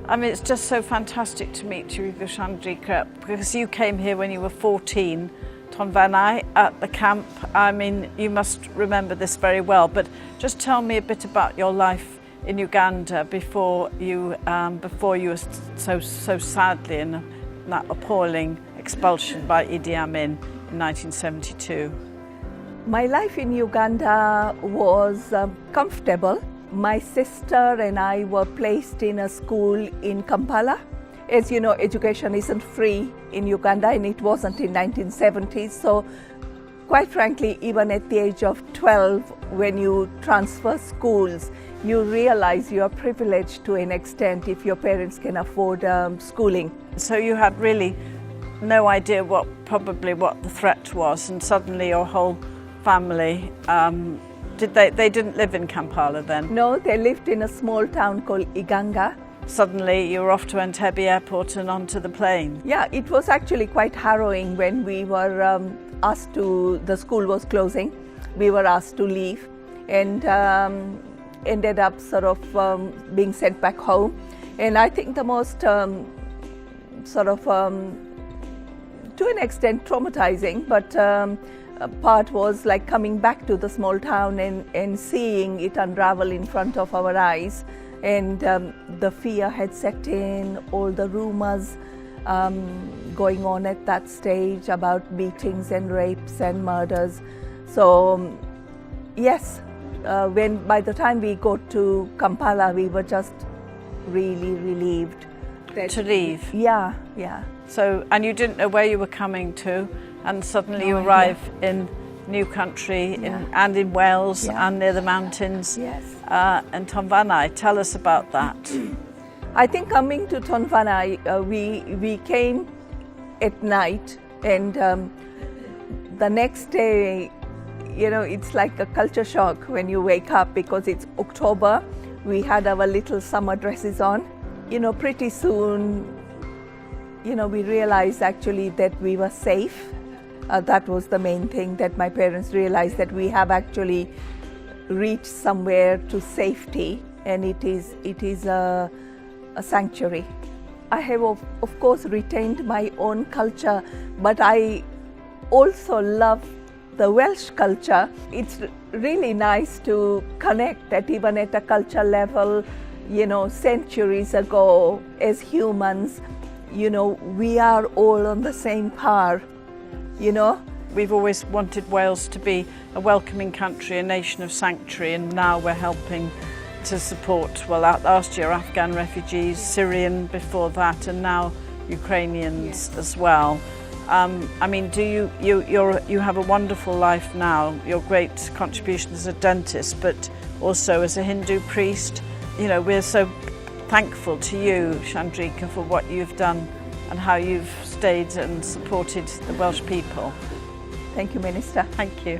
I mean, it's just so fantastic to meet you, Chandrika, because you came here when you were 14, Tonfanau, at the camp. I mean, you must remember this very well, but just tell me a bit about your life in Uganda before you were so sadly in that appalling expulsion by Idi Amin in 1972. My life in Uganda was comfortable. My sister and I were placed in a school in Kampala. As you know, education isn't free in Uganda, and it wasn't in 1970s. So quite frankly, even at the age of 12, when you transfer schools, you realize you are privileged to an extent if your parents can afford schooling. So you had really no idea probably what the threat was, and suddenly your whole family, they didn't live in Kampala then? No, they lived in a small town called Iganga. Suddenly you were off to Entebbe airport and onto the plane. Yeah, it was actually quite harrowing when we were the school was closing. We were asked to leave and ended up sort of being sent back home. And I think the most to an extent traumatizing, but part was like coming back to the small town and seeing it unravel in front of our eyes. And the fear had set in, all the rumors going on at that stage about beatings and rapes and murders. So yes, by the time we got to Kampala, we were just really relieved. To leave? Yeah. So, and you didn't know where you were coming to, and suddenly you arrive in new country and in Wales and near the mountains. Yes. And Tonfanau, tell us about that. I think coming to Tonfanau, we came at night, and the next day, you know, it's like a culture shock when you wake up because it's October. We had our little summer dresses on. You know, pretty soon, you know, we realized actually that we were safe. That was the main thing, that my parents realized that we have actually reached somewhere to safety, and it is a sanctuary. I have of course retained my own culture, but I also love the Welsh culture. It's really nice to connect even at a culture level. You know, centuries ago, as humans, you know, we are all on the same par, you know. We've always wanted Wales to be a welcoming country, a nation of sanctuary, and now we're helping to support, well, last year Afghan refugees, Syrian before that, and now Ukrainians as well. I mean, you have a wonderful life now, your great contribution as a dentist, but also as a Hindu priest. You know, we're so thankful to you, Chandrika, for what you've done and how you've stayed and supported the Welsh people. Thank you, Minister. Thank you.